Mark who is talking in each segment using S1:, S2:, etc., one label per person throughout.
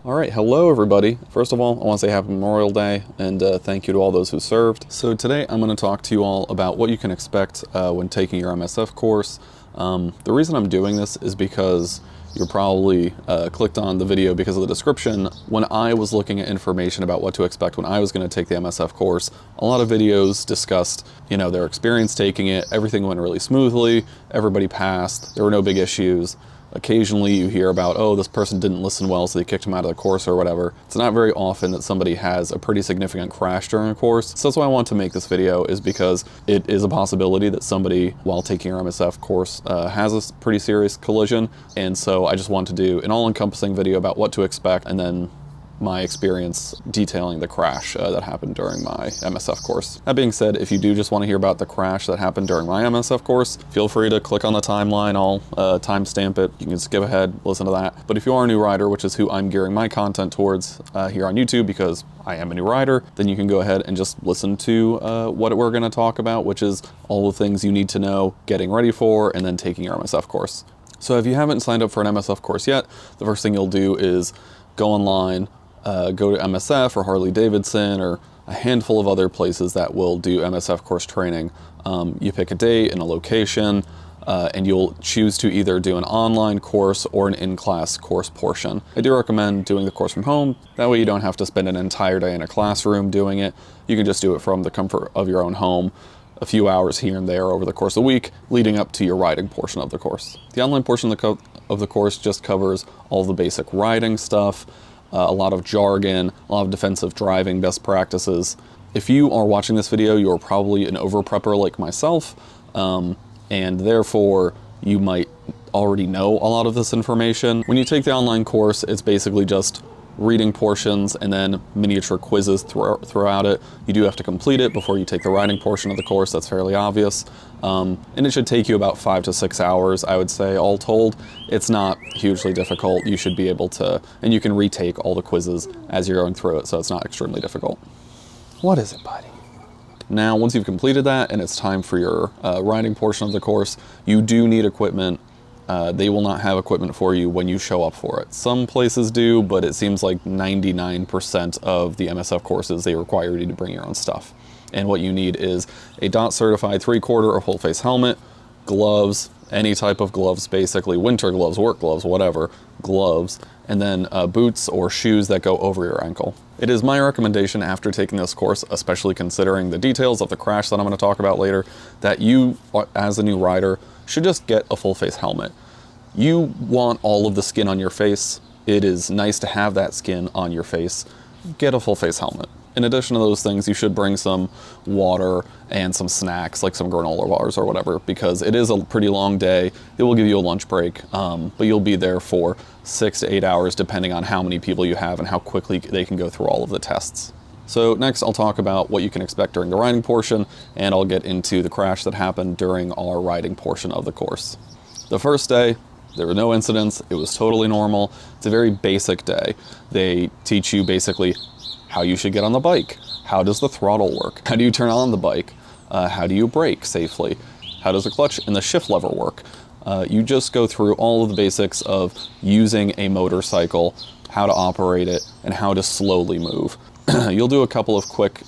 S1: All right, hello everybody. First of all, I want to say happy Memorial Day and thank you to all those who served. So today I'm going to talk to you all about what you can expect when taking your MSF course. The reason I'm doing this is because you're probably clicked on the video because of the description. When I was looking at information about what to expect when I was going to take the MSF course, a lot of videos discussed, their experience taking it. Everything went really smoothly, everybody passed, there were no big issues. Occasionally you hear about, oh, this person didn't listen well, so they kicked him out of the course or whatever. It's not very often that somebody has a pretty significant crash during a course. So that's why I want to make this video, is because it is a possibility that somebody, while taking your MSF course, has a pretty serious collision. And so I just want to do an all-encompassing video about what to expect, and then my experience detailing the crash that happened during my MSF course. That being said, if you do just want to hear about the crash that happened during my MSF course, feel free to click on the timeline. I'll timestamp it. You can skip ahead, listen to that. But if you are a new rider, which is who I'm gearing my content towards here on YouTube, because I am a new rider, then you can go ahead and just listen to what we're going to talk about, which is all the things you need to know getting ready for and then taking your MSF course. So if you haven't signed up for an MSF course yet, the first thing you'll do is go online, go to MSF or Harley-Davidson or a handful of other places that will do MSF course training. You pick a date and a location, and you'll choose to either do an online course or an in-class course portion. I do recommend doing the course from home. That way you don't have to spend an entire day in a classroom doing it. You can just do it from the comfort of your own home, a few hours here and there over the course of the week, leading up to your riding portion of the course. The online portion of the course just covers all the basic riding stuff, a lot of jargon, a lot of defensive driving best practices. If you are watching this video, you're probably an over-prepper like myself, and therefore you might already know a lot of this information. When you take the online course, it's basically just reading portions and then miniature quizzes throughout it. You do have to complete it before you take the riding portion of the course. That's fairly obvious. And it should take you about 5 to 6 hours, I would say, all told. It's not hugely difficult. You should be able to, and you can retake all the quizzes as you're going through it, so it's not extremely difficult. What is it, buddy? Now, once you've completed that and it's time for your riding portion of the course, you do need equipment. They will not have equipment for you when you show up for it. Some places do, but it seems like 99% of the MSF courses, they require you to bring your own stuff. And what you need is a DOT certified 3/4 or full face helmet, gloves, any type of gloves, basically winter gloves, work gloves, whatever, gloves, and then boots or shoes that go over your ankle. It is my recommendation after taking this course, especially considering the details of the crash that I'm going to talk about later, that you, as a new rider, should just get a full face helmet. You want all of the skin on your face. It is nice to have that skin on your face. Get a full face helmet. In addition to those things, you should bring some water and some snacks, like some granola bars or whatever, because it is a pretty long day. It will give you a lunch break, but you'll be there for 6 to 8 hours, depending on how many people you have and how quickly they can go through all of the tests. So next I'll talk about what you can expect during the riding portion, and I'll get into the crash that happened during our riding portion of the course. The first day, there were no incidents. It was totally normal. It's a very basic day. They teach you basically how you should get on the bike. How does the throttle work? How do you turn on the bike? How do you brake safely? How does the clutch and the shift lever work? You just go through all of the basics of using a motorcycle, how to operate it, and how to slowly move. You'll do a couple of quick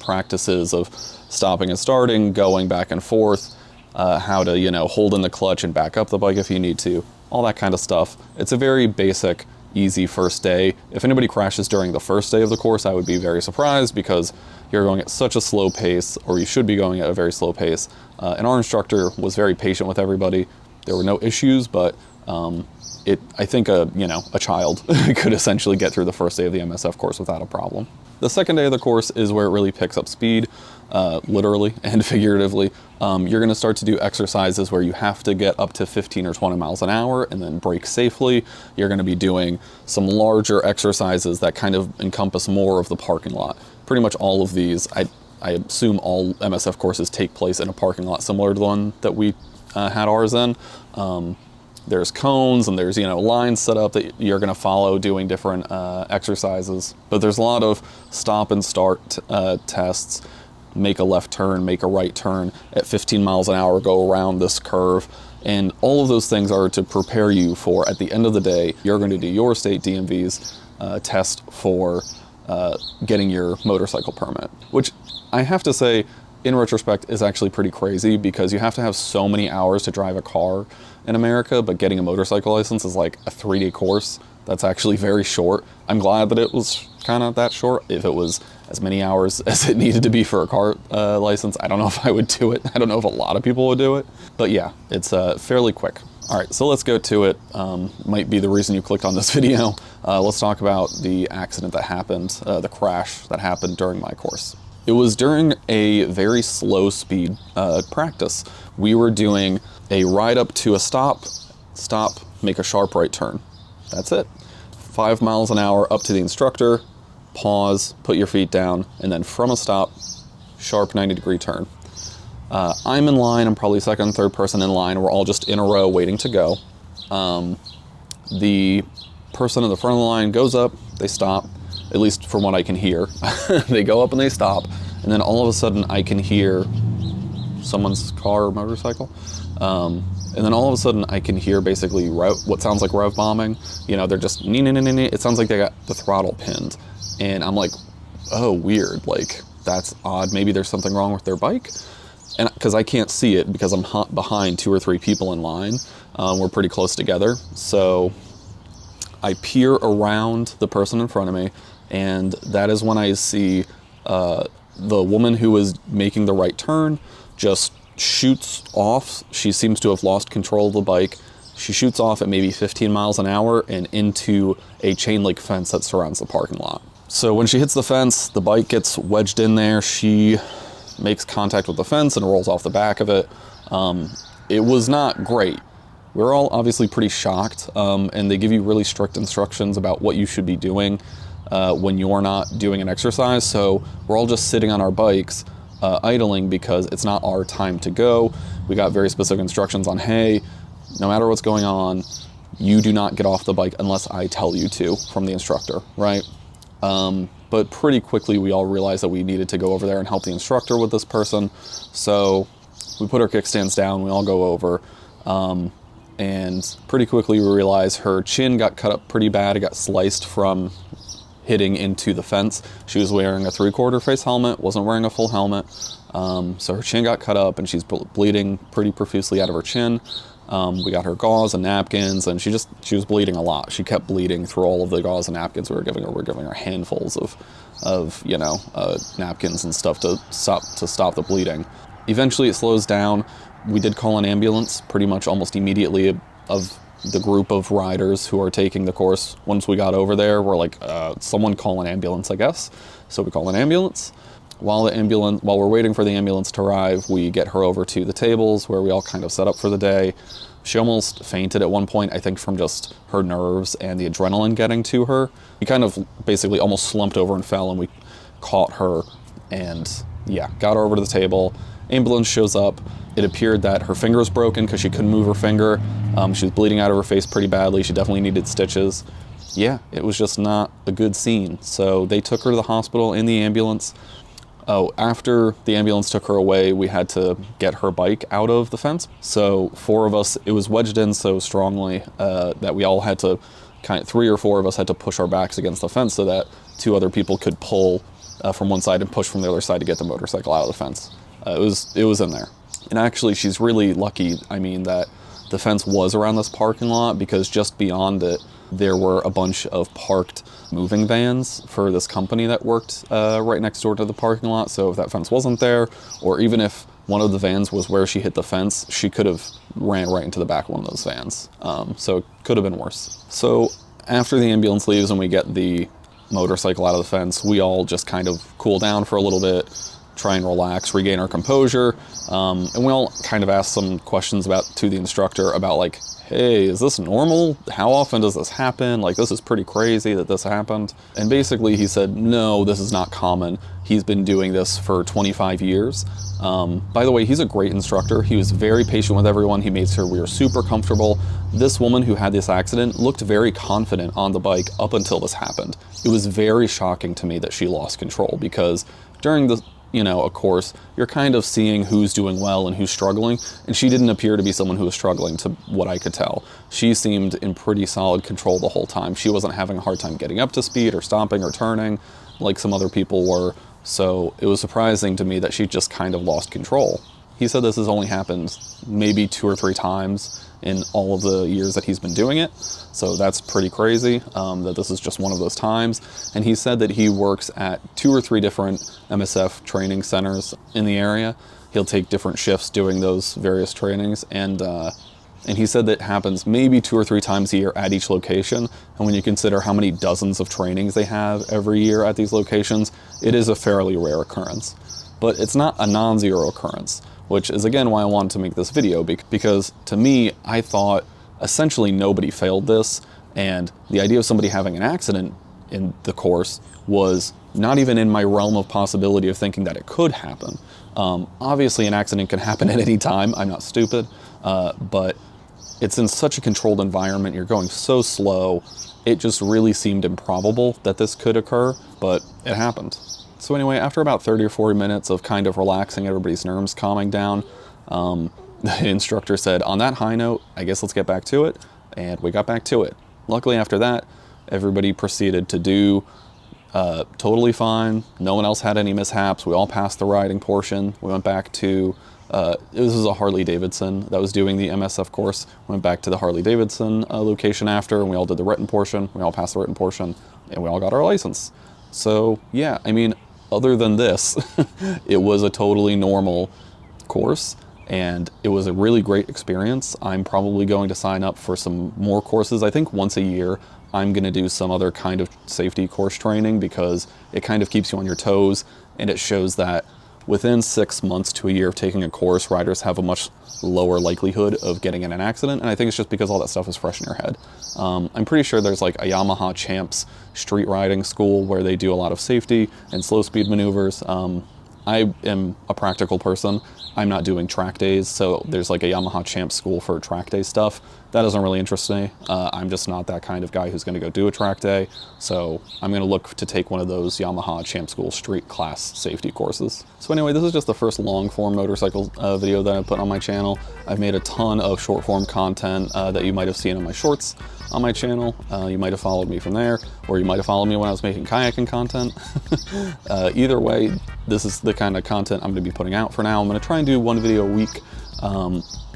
S1: practices of stopping and starting, going back and forth, how to, hold in the clutch and back up the bike if you need to, all that kind of stuff. It's a very basic, easy first day. If anybody crashes during the first day of the course, I would be very surprised, because you're going at such a slow pace, or you should be going at a very slow pace. And our instructor was very patient with everybody. There were no issues, but I think a child could essentially get through the first day of the MSF course without a problem. The second day of the course is where it really picks up speed, literally and figuratively. You're going to start to do exercises where you have to get up to 15 or 20 miles an hour and then brake safely. You're going to be doing some larger exercises that kind of encompass more of the parking lot. Pretty much all of these, I assume all MSF courses take place in a parking lot similar to the one that we had ours in. There's cones and there's, lines set up that you're going to follow doing different exercises. But there's a lot of stop and start tests, make a left turn, make a right turn at 15 miles an hour, go around this curve. And all of those things are to prepare you for, at the end of the day, you're going to do your state DMVs. test for getting your motorcycle permit, which I have to say, in retrospect, is actually pretty crazy because you have to have so many hours to drive a car in America, but getting a motorcycle license is like a 3-day course. That's actually very short. I'm glad that it was kind of that short. If it was as many hours as it needed to be for a car license, I don't know if I would do it. I don't know if a lot of people would do it, but yeah, it's fairly quick. All right, so let's go to it. Might be the reason you clicked on this video. Let's talk about the accident that happened, the crash that happened during my course. It was during a very slow speed practice. We were doing a ride up to a stop, make a sharp right turn. That's it. 5 miles an hour up to the instructor, pause, put your feet down, and then from a stop, sharp 90-degree turn. I'm in line, I'm probably second, third person in line. We're all just in a row waiting to go. The person in the front of the line goes up, they stop, at least from what I can hear. They go up and they stop, and then all of a sudden I can hear someone's car or motorcycle. And then all of a sudden I can hear basically what sounds like rev bombing. You know, they're just, it sounds like they got the throttle pinned. And I'm like, oh, weird, like, that's odd. Maybe there's something wrong with their bike. And because I can't see it because I'm behind 2 or 3 people in line. We're pretty close together. So I peer around the person in front of me, and that is when I see the woman who was making the right turn just shoots off. She seems to have lost control of the bike. She shoots off at maybe 15 miles an hour and into a chain link fence that surrounds the parking lot. So when she hits the fence, the bike gets wedged in there. She makes contact with the fence and rolls off the back of it. It was not great. We're all obviously pretty shocked, and they give you really strict instructions about what you should be doing when you're not doing an exercise. So we're all just sitting on our bikes, idling, because it's not our time to go. We got very specific instructions on, hey, no matter what's going on, you do not get off the bike unless I tell you to, from the instructor, right? But pretty quickly we all realized that we needed to go over there and help the instructor with this person. So we put our kickstands down, we all go over, and pretty quickly we realized her chin got cut up pretty bad. It got sliced from hitting into the fence. She was wearing a 3/4 face helmet, wasn't wearing a full helmet. So her chin got cut up and she's bleeding pretty profusely out of her chin. We got her gauze and napkins, and she was bleeding a lot. She kept bleeding through all of the gauze and napkins we were giving her. We're giving her handfuls of napkins and stuff to stop the bleeding. Eventually it slows down. We did call an ambulance pretty much almost immediately of the group of riders who are taking the course. Once we got over there, we're like, someone call an ambulance, I guess. So we call an ambulance. While we're waiting for the ambulance to arrive, we get her over to the tables where we all kind of set up for the day. She almost fainted at one point, I think from just her nerves and the adrenaline getting to her. We kind of basically almost slumped over and fell, and we caught her and yeah, got her over to the table. Ambulance shows up. It appeared that her finger was broken because she couldn't move her finger. She was bleeding out of her face pretty badly. She definitely needed stitches. Yeah, it was just not a good scene. So they took her to the hospital in the ambulance. Oh, after the ambulance took her away, we had to get her bike out of the fence. So 4 of us, it was wedged in so strongly that we all had to, 3 or 4 of us had to push our backs against the fence so that 2 other people could pull from one side and push from the other side to get the motorcycle out of the fence. It was in there. And actually, she's really lucky, that the fence was around this parking lot, because just beyond it, there were a bunch of parked moving vans for this company that worked right next door to the parking lot. So if that fence wasn't there, or even if one of the vans was where she hit the fence, she could have ran right into the back of one of those vans. So it could have been worse. So after the ambulance leaves and we get the motorcycle out of the fence, we all just kind of cool down for a little bit, try and relax, regain our composure. And we all kind of asked some questions to the instructor about, like, hey, is this normal? How often does this happen? Like, this is pretty crazy that this happened. And basically he said, no, this is not common. He's been doing this for 25 years. By the way, he's a great instructor. He was very patient with everyone. He made sure we were super comfortable. This woman who had this accident looked very confident on the bike up until this happened. It was very shocking to me that she lost control, because during the you know, a course, you're kind of seeing who's doing well and who's struggling. And she didn't appear to be someone who was struggling, to what I could tell. She seemed in pretty solid control the whole time. She wasn't having a hard time getting up to speed or stopping or turning like some other people were. So it was surprising to me that she just kind of lost control. He said this has only happened maybe 2 or 3 times in all of the years that he's been doing it. So that's pretty crazy, that this is just one of those times. And he said that he works at 2 or 3 different MSF training centers in the area. He'll take different shifts doing those various trainings. And he said that happens maybe 2 or 3 times a year at each location. And when you consider how many dozens of trainings they have every year at these locations, it is a fairly rare occurrence. But it's not a non-zero occurrence, which is again why I wanted to make this video, because to me, I thought essentially nobody failed this, and the idea of somebody having an accident in the course was not even in my realm of possibility of thinking that it could happen. Obviously an accident can happen at any time, I'm not stupid, but it's in such a controlled environment, you're going so slow, it just really seemed improbable that this could occur, but it happened. So anyway, after about 30 or 40 minutes of kind of relaxing everybody's nerves, calming down, the instructor said, on that high note, I guess let's get back to it. And we got back to it. Luckily after that, everybody proceeded to do totally fine. No one else had any mishaps. We all passed the riding portion. We went back to, this was a Harley-Davidson that was doing the MSF course. We went back to the Harley-Davidson location after, and we all did the written portion. We all passed the written portion, and we all got our license. So yeah, I mean, other than this, it was a totally normal course, and it was a really great experience. I'm probably going to sign up for some more courses. I think once a year, I'm going to do some other kind of safety course training, because it kind of keeps you on your toes, and it shows that within 6 months to a year of taking a course, riders have a much lower likelihood of getting in an accident, and I think it's just because all that stuff is fresh in your head. I'm pretty sure there's like a Yamaha Champs street riding school where they do a lot of safety and slow speed maneuvers. I am a practical person. I'm not doing track days, so there's like a Yamaha Champs school for track day stuff. That doesn't really interest me. I'm just not that kind of guy who's going to go do a track day, so I'm going to look to take one of those Yamaha Champ School street class safety courses. So anyway, this is just the first long form motorcycle video that I put on my channel. I've made a ton of short form content that you might have seen in my shorts on my channel. You might have followed me from there, or you might have followed me when I was making kayaking content. Either way, this is the kind of content I'm going to be putting out for now. I'm going to try and do 1 video a week.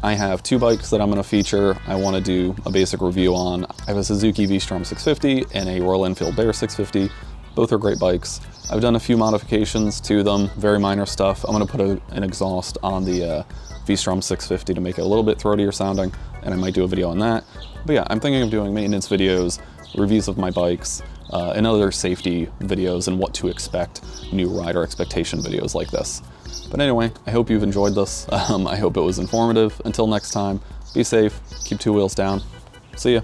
S1: I have 2 bikes that I'm going to feature. I want to do a basic review on. I have a Suzuki V-Strom 650 and a Royal Enfield Bear 650. Both are great bikes. I've done a few modifications to them, very minor stuff. I'm going to put an exhaust on the V-Strom 650 to make it a little bit throatier sounding, and I might do a video on that. But yeah, I'm thinking of doing maintenance videos, reviews of my bikes, and other safety videos and what to expect, new rider expectation videos like this. But anyway, I hope you've enjoyed this. I hope it was informative. Until next time, be safe, keep 2 wheels down. See ya.